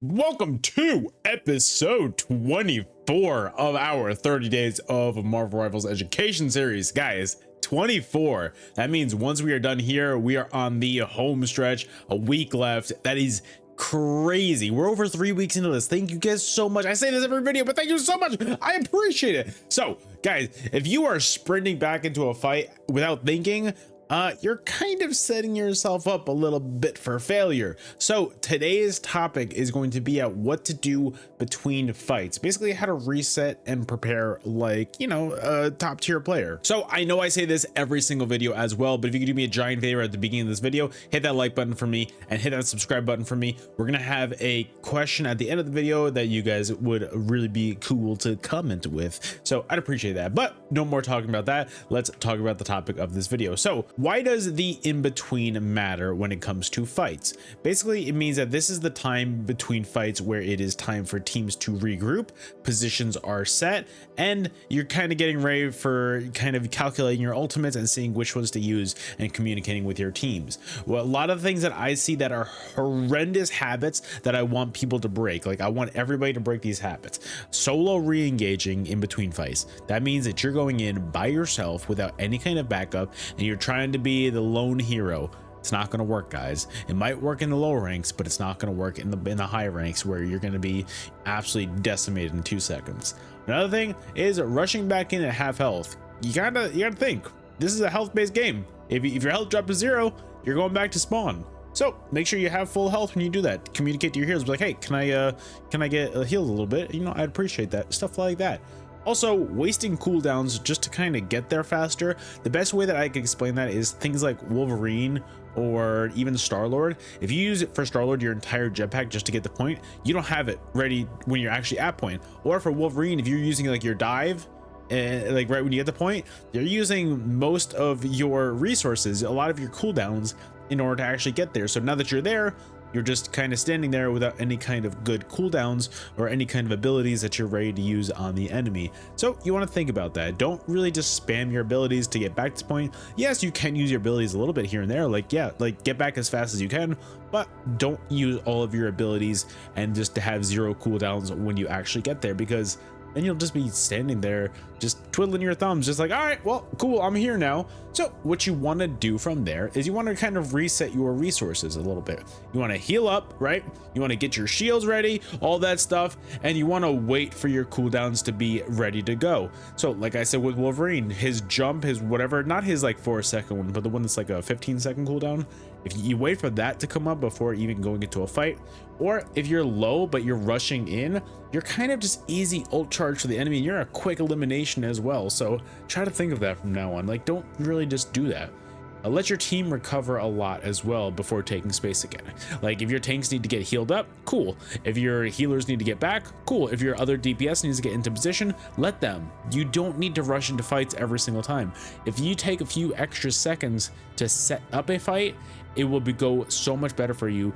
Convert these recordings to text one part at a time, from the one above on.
Welcome to episode 24 of our 30 days of Marvel Rivals education series. Guys, 24. That means once we are done here, we are on the home stretch, a week left. That is crazy. We're over 3 weeks into this. Thank you guys so much. I say this every video, but thank you so much. I appreciate it. So guys, if you are sprinting back into a fight without thinking, you're kind of setting yourself up a little bit for failure. So today's topic is going to be at what to do between fights, basically how to reset and prepare like, a top tier player. So I know I say this every single video as well, but if you could do me a giant favor at the beginning of this video, hit that like button for me and hit that subscribe button for me. We're gonna have a question at the end of the video that you guys would really be cool to comment with. So I'd appreciate that, but no more talking about that. Let's talk about the topic of this video. So why does the in-between matter when it comes to fights? Basically, it means that this is the time between fights where it is time for teams to regroup, positions are set, and you're kind of getting ready for kind of calculating your ultimates and seeing which ones to use and communicating with your teams. Well, a lot of things that I see that are horrendous habits that I want people to break. Like I want everybody to break these habits. Solo re-engaging in between fights. That means that you're going in by yourself without any kind of backup and you're trying to be the lone hero. It's not going to work, guys. It might work in the lower ranks, but it's not going to work in the high ranks where you're going to be absolutely decimated in 2 seconds. Another thing is rushing back in at half health. You gotta think this is a health-based game. If your health dropped to 0, you're going back to spawn. So make sure you have full health when you do that. Communicate to your heroes, be like, hey, can I get healed a little bit? I'd appreciate that. Stuff like that. Also, wasting cooldowns just to kind of get there faster. The best way that I can explain that is things like Wolverine or even Star-Lord. If you use it for Star-Lord your entire jetpack just to get the point, you don't have it ready when you're actually at point. Or for Wolverine, if you're using like your dive and like right when you get the point, you're using most of your resources, a lot of your cooldowns in order to actually get there. So now that you're there, you're just kind of standing there without any kind of good cooldowns or any kind of abilities that you're ready to use on the enemy. So you want to think about that. Don't really just spam your abilities to get back to point. Yes, you can use your abilities a little bit here and there, like get back as fast as you can, but don't use all of your abilities and just to have 0 cooldowns when you actually get there, because then you'll just be standing there just twiddling your thumbs, just like, all right, well, cool, I'm here now. So what you want to do from there is you want to kind of reset your resources a little bit. You want to heal up, right? You want to get your shields ready, all that stuff, and you want to wait for your cooldowns to be ready to go. So like I said with Wolverine, his jump, his whatever, not his like 4-second one, but the one that's like a 15-second cooldown, if you wait for that to come up before even going into a fight, or if you're low but you're rushing in, you're kind of just easy ult charge for the enemy and you're a quick elimination as well. So try to think of that from now on. Like, don't really just do that. Let your team recover a lot as well before taking space again. Like if your tanks need to get healed up, cool. If your healers need to get back, cool. If your other DPS needs to get into position, let them. You don't need to rush into fights every single time. If you take a few extra seconds to set up a fight, it will go so much better for you.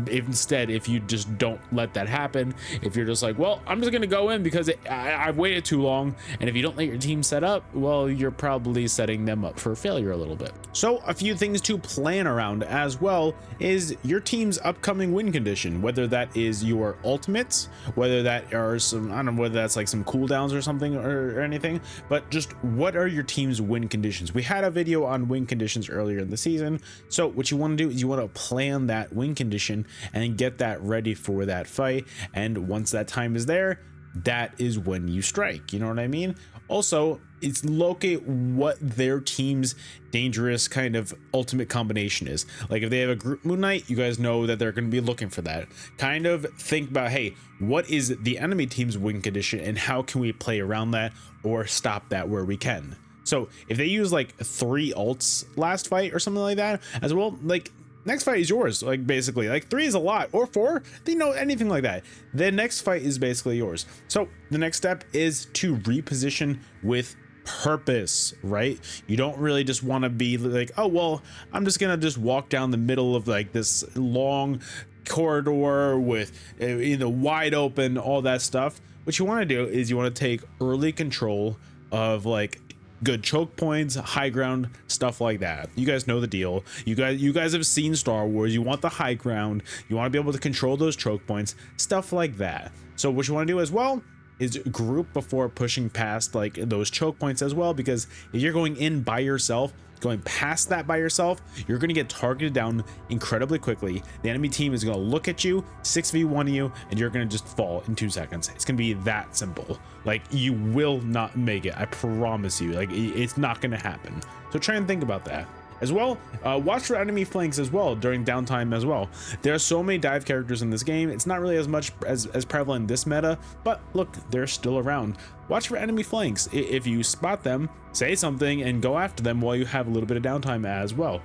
Instead, if you just don't let that happen, if you're just like, well, I'm just gonna go in because I've waited too long, and if you don't let your team set up, well, you're probably setting them up for failure a little bit. So a few things to plan around as well is your team's upcoming win condition, whether that is your ultimates, whether that are some, I don't know, whether that's like some cooldowns or something or anything, but just what are your team's win conditions. We had a video on win conditions earlier in the season, so what you want to do is you want to plan that win condition and get that ready for that fight, and once that time is there, that is when you strike. You know what I mean? Also, it's locate what their team's dangerous kind of ultimate combination is. Like if they have a group Moon Knight, you guys know that they're going to be looking for that. Kind of think about, hey, what is the enemy team's win condition and how can we play around that or stop that where we can. So if they use like 3 ults last fight or something like that as well, like next fight is yours. Like basically like 3 is a lot, or 4, anything like that. The next fight is basically yours. So the next step is to reposition with purpose, right? You don't really just want to be like, oh, well, I'm just gonna just walk down the middle of like this long corridor with wide open, all that stuff. What you want to do is you want to take early control of like good choke points, high ground, stuff like that. You guys know the deal. You guys have seen Star Wars. You want the high ground. You want to be able to control those choke points, stuff like that. So what you want to do as well is group before pushing past like those choke points as well, because if you're going in by yourself, going past that by yourself, you're going to get targeted down incredibly quickly. The enemy team is going to look at you, 6v1 you, and you're going to just fall in 2 seconds. It's going to be that simple. Like, you will not make it, I promise you. Like, it's not going to happen. So try and think about that as well. Watch for enemy flanks as well during downtime as well. There are so many dive characters in this game. It's not really as much as prevalent in this meta, but look, they're still around. Watch for enemy flanks. If you spot them, say something and go after them while you have a little bit of downtime as well.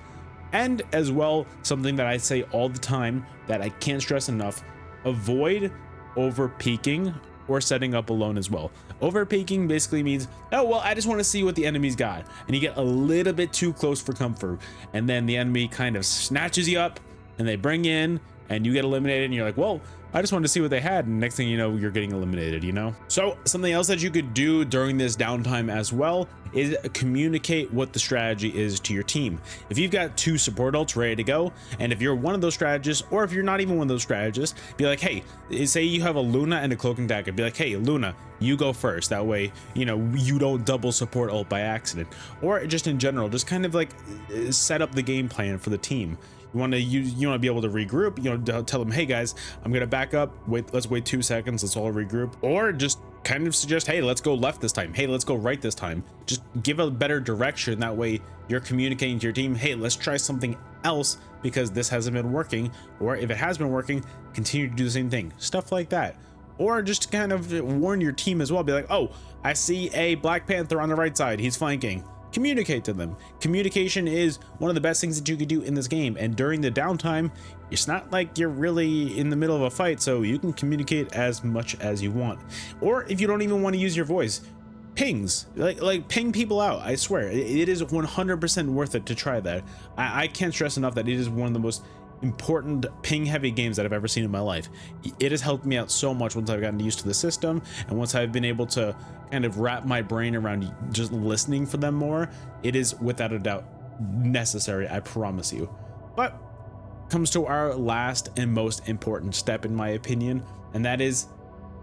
And as well, something that I say all the time that I can't stress enough: avoid over peeking or setting up alone as well. Over peeking basically means, oh, well, I just want to see what the enemy's got. And you get a little bit too close for comfort. And then the enemy kind of snatches you up and they bring you in and you get eliminated and you're like, well, I just wanted to see what they had. And next thing you know, you're getting eliminated, you know? So something else that you could do during this downtime as well is communicate what the strategy is to your team. If you've got 2 support ults ready to go, and if you're one of those strategists, or if you're not even one of those strategists, be like, hey, say you have a Luna and a Cloak and Dagger, be like, hey, Luna, you go first. That way, you know, you don't double support ult by accident. Or just in general, just kind of like set up the game plan for the team. You want to be able to regroup, you know, tell them, hey guys, I'm going to back up. Let's wait 2 seconds. Let's all regroup. Or just kind of suggest, hey, let's go left this time. Hey, let's go right this time. Just give a better direction. That way you're communicating to your team, hey, let's try something else because this hasn't been working. Or if it has been working, continue to do the same thing. Stuff like that. Or just kind of warn your team as well. Be like, oh, I see a Black Panther on the right side. He's flanking. Communicate to them. Communication is one of the best things that you could do in this game, and during the downtime, it's not like you're really in the middle of a fight, so you can communicate as much as you want. Or if you don't even want to use your voice, pings, like ping people out. I swear it is 100% worth it to try that. I can't stress enough that it is one of the most important ping heavy games that I've ever seen in my life. It has helped me out so much once I've gotten used to the system, and once I've been able to kind of wrap my brain around just listening for them more. It is without a doubt necessary, I promise you. But comes to our last and most important step, in my opinion, and that is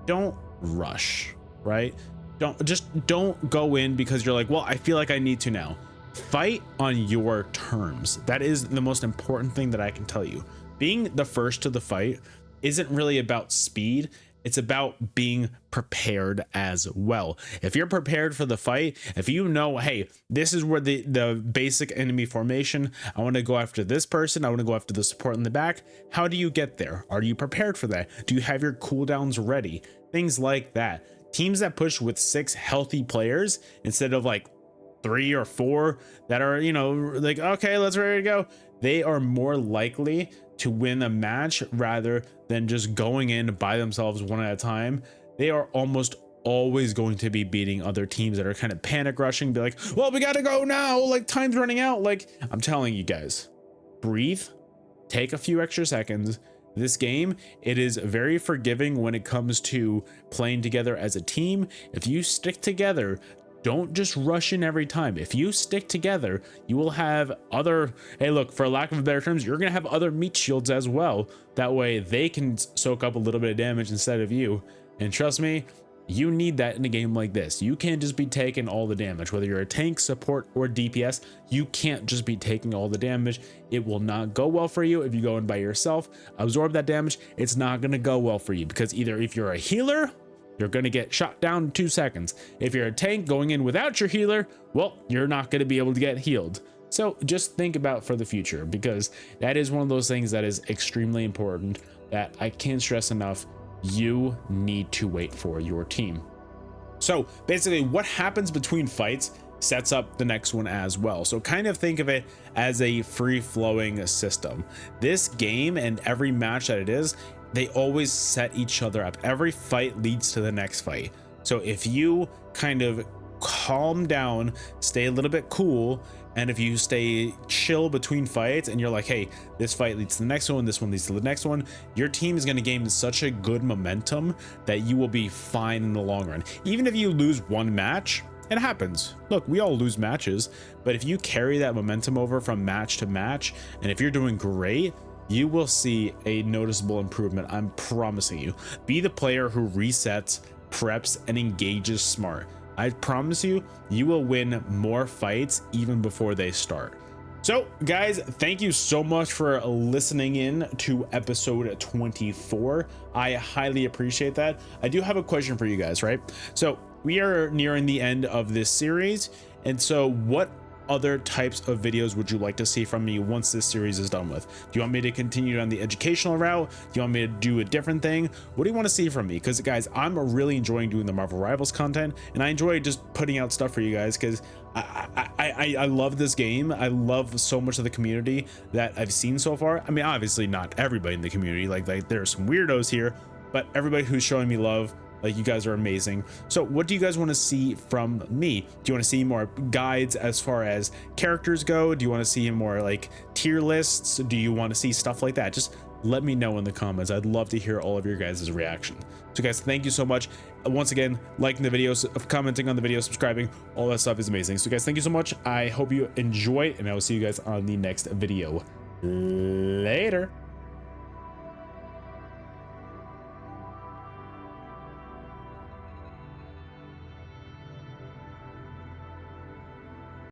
don't rush, right? Don't go in because you're like, well, I feel like I need to now. Fight on your terms. That is the most important thing that I can tell you. Being the first to the fight isn't really about speed. It's about being prepared as well. If you're prepared for the fight, if you know, hey, this is where the basic enemy formation, I want to go after this person, I want to go after the support in the back. How do you get there? Are you prepared for that? Do you have your cooldowns ready? Things like that. Teams that push with 6 healthy players instead of like 3 or 4 that are, you know, like, okay, let's ready to go, they are more likely to win a match rather than just going in by themselves one at a time. They are almost always going to be beating other teams that are kind of panic rushing, be like, well, we gotta go now, like time's running out. Like, I'm telling you guys, breathe, take a few extra seconds. This game, it is very forgiving when it comes to playing together as a team. If you stick together, don't just rush in every time. If you stick together, you will have other, hey, look, for lack of better terms, you're going to have other meat shields as well. That way they can soak up a little bit of damage instead of you. And trust me, you need that in a game like this. You can't just be taking all the damage, whether you're a tank, support, or DPS. You can't just be taking all the damage. It will not go well for you if you go in by yourself, absorb that damage. It's not going to go well for you because either if you're a healer, you're going to get shot down in 2 seconds. If you're a tank going in without your healer, well, you're not going to be able to get healed. So just think about for the future, because that is one of those things that is extremely important that I can't stress enough. You need to wait for your team. So basically what happens between fights sets up the next one as well. So kind of think of it as a free-flowing system. This game and every match that it is, they always set each other up. Every fight leads to the next fight. So if you kind of calm down, stay a little bit cool, and if you stay chill between fights and you're like, hey, this fight leads to the next one, this one leads to the next one, your team is going to gain such a good momentum that you will be fine in the long run. Even if you lose one match, It happens. Look, we all lose matches, but if you carry that momentum over from match to match, and if you're doing great, you will see a noticeable improvement. I'm promising you. Be the player who resets, preps, and engages smart. I promise you, you will win more fights even before they start. So guys, thank you so much for listening in to episode 24. I highly appreciate that. I do have a question for you guys, right? So we are nearing the end of this series, and so what other types of videos would you like to see from me once this series is done with? Do you want me to continue on the educational route? Do you want me to do a different thing? What do you want to see from me? Because guys, I'm really enjoying doing the Marvel Rivals content, and I enjoy just putting out stuff for you guys because I love this game. I love so much of the community that I've seen so far. I mean, obviously not everybody in the community, like there are some weirdos here, but everybody who's showing me love, like, you guys are amazing. So what do you guys want to see from me? Do you want to see more guides as far as characters go? Do you want to see more like tier lists? Do you want to see stuff like that? Just let me know in the comments. I'd love to hear all of your guys' reaction. So guys, thank you so much. Once again, liking the videos, commenting on the video, subscribing, all that stuff is amazing. So guys, thank you so much. I hope you enjoy, and I will see you guys on the next video. Later.